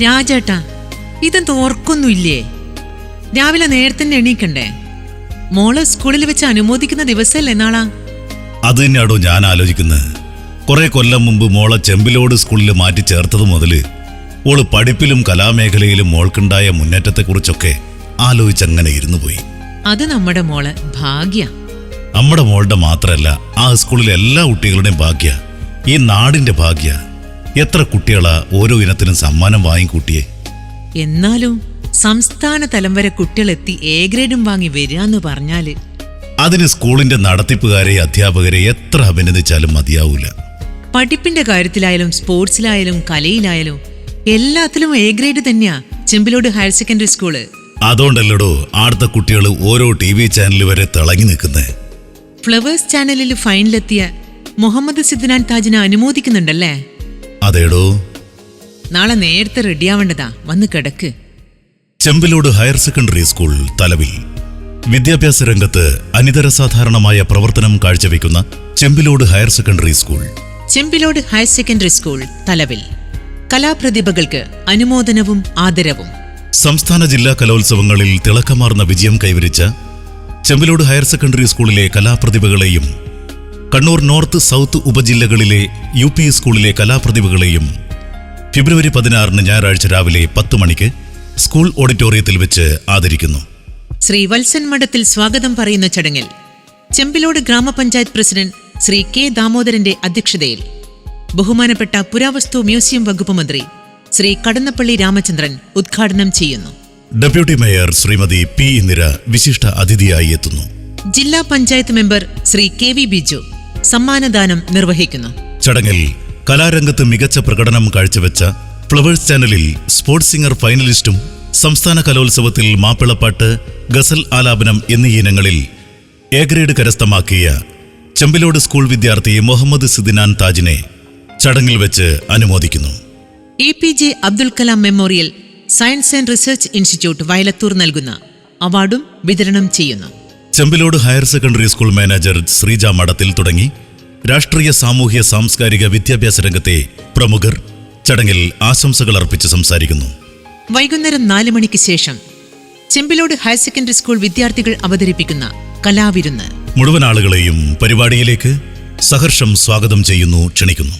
രാജേട്ടാ, ഇതെന്ത് ഓർക്കൊന്നുമില്ലേ? രാവിലെ നേരത്തെ എണീക്കണ്ടേ? മോള് സ്കൂളിൽ വെച്ച് അനുമോദിക്കുന്ന ദിവസമല്ലേ നാളാ? അത് തന്നെയാടോ ഞാൻ ആലോചിക്കുന്നത്. കുറെ കൊല്ലം മുമ്പ് മോളെ ചെമ്പിലോട് സ്കൂളിൽ മാറ്റി ചേർത്തത് മുതല് ഓള് പഠിപ്പിലും കലാമേഖലയിലും മോൾക്കുണ്ടായ മുന്നേറ്റത്തെക്കുറിച്ചൊക്കെ ആലോചിച്ചങ്ങനെ ഇരുന്നു പോയി. അത് നമ്മുടെ മോളെ ഭാഗ്യ. നമ്മുടെ മോളുടെ മാത്രല്ല, ആ സ്കൂളിലെ എല്ലാ കുട്ടികളുടെയും ഭാഗ്യ, ഈ നാടിന്റെ ഭാഗ്യ. എത്ര കുട്ടികളാ ഓരോ ഇനത്തിനും സമ്മാനം വാങ്ങിക്കൂട്ടിയേ. എന്നാലും സംസ്ഥാന തലം വരെ കുട്ടികളെത്തി എ ഗ്രേഡും വാങ്ങി വരികയെന്ന് പറഞ്ഞാല് അതിന് സ്കൂളിന്റെ നടത്തിപ്പുകാരെ അധ്യാപകരെ എത്ര അഭിനന്ദിച്ചാലും മതിയാവൂല. പഠിപ്പിന്റെ കാര്യത്തിലായാലും സ്പോർട്സിലായാലും കലയിലായാലും എല്ലാത്തിലും എ ഗ്രേഡ് തന്നെയാ ചെമ്പിലോട് ഹയർ സെക്കൻഡറി സ്കൂള്. അതുകൊണ്ടല്ലടോ ആടുത്ത കുട്ടികൾ ഓരോ TV ചാനൽ വരെ തിളങ്ങി നിൽക്കുന്നേ. ഫ്ലവേഴ്സ് ചാനലിൽ ഫൈനലെത്തിയ മുഹമ്മദ് സിദ്നാൻ താജിനെ അനുമോദിക്കുന്നുണ്ടല്ലേ? അതേടോ. നാളെ നേരത്തെ റെഡിയാവേണ്ടതാ, വന്ന് കിടക്ക്. ചെമ്പിലോട് ഹയർ സെക്കൻഡറി സ്കൂൾ തലവിൽ വിദ്യാഭ്യാസ രംഗത്ത് അനിതരസാധാരണമായ പ്രവർത്തനം കാഴ്ചവെക്കുന്ന Chembilode higher secondary school. Chembilode higher secondary school തലവിൽ കലാപ്രതിഭകൾക്ക് അനുമോദനവും ആദരവും. സംസ്ഥാന ജില്ലാ കലോത്സവങ്ങളിൽ തിളക്കമാർന്ന വിജയം കൈവരിച്ച ചെമ്പിലോട് ഹയർ സെക്കൻഡറി സ്കൂളിലെ കലാപ്രതിഭകളെയും കണ്ണൂർ നോർത്ത് സൗത്ത് ഉപജില്ലകളിലെ UP സ്കൂളിലെ കലാപ്രതിഭകളെയും ഫെബ്രുവരി 16 ഞായറാഴ്ച രാവിലെ 10 മണിക്ക് സ്കൂൾ ഓഡിറ്റോറിയത്തിൽ വെച്ച് ആദരിക്കുന്നു. ശ്രീ വത്സൻ മഠത്തിൽ സ്വാഗതം പറയുന്ന ചടങ്ങിൽ ചെമ്പിലോട് ഗ്രാമപഞ്ചായത്ത് പ്രസിഡന്റ് ശ്രീ K ദാമോദരന്റെ അധ്യക്ഷതയിൽ ബഹുമാനപ്പെട്ട പുരാവസ്തു മ്യൂസിയം വകുപ്പ് മന്ത്രി ശ്രീ കടന്നപ്പള്ളി രാമചന്ദ്രൻ ഉദ്ഘാടനം ചെയ്യുന്നു. Deputy mayor Shrimati P Indira വിശിഷ്ട അതിഥിയായി എത്തുന്നു. ജില്ലാ പഞ്ചായത്ത് മെമ്പർ ശ്രീ KV ബിജു സമ്മാനദാനം നിർവഹിക്കുന്നു. ചടങ്ങിൽ കലാരംഗത്ത് മികച്ച പ്രകടനം കാഴ്ചവെച്ച ഫ്ലവേഴ്സ് ചാനലിൽ സ്പോർട്സ് സിംഗർ ഫൈനലിസ്റ്റും സംസ്ഥാന കലോത്സവത്തിൽ മാപ്പിളപ്പാട്ട്, ഗസൽ ആലാപനം എന്നീ ഇനങ്ങളിൽ എ ഗ്രേഡ് കരസ്ഥമാക്കിയ ചെമ്പിലോട് സ്കൂൾ വിദ്യാർത്ഥി മുഹമ്മദ് സിദ്നാൻ താജിനെ ചടങ്ങിൽ വെച്ച് അനുമോദിക്കുന്നു. APJ Abdul Kalam memorial science and research institute Vayalathur നൽകുന്ന അവാർഡും വിതരണം ചെയ്യുന്നു. Chembilode higher secondary school manager Sreeja മഠത്തിൽ തുടങ്ങി രാഷ്ട്രീയ, സാമൂഹ്യ, സാംസ്കാരിക, വിദ്യാഭ്യാസ രംഗത്തെ പ്രമുഖർ ചടങ്ങിൽ ആശംസകൾ അർപ്പിച്ച് സംസാരിക്കുന്നു. വൈകുന്നേരം 4 മണിക്ക് ശേഷം ചെമ്പിലോട് ഹയർ സെക്കൻഡറി സ്കൂൾ വിദ്യാർത്ഥികൾ അവതരിപ്പിക്കുന്ന കലാവിരുന്ന്. മുഴുവൻ ആളുകളെയും പരിപാടിയിലേക്ക് സഹർഷം സ്വാഗതം ചെയ്യുന്നു, ക്ഷണിക്കുന്നു.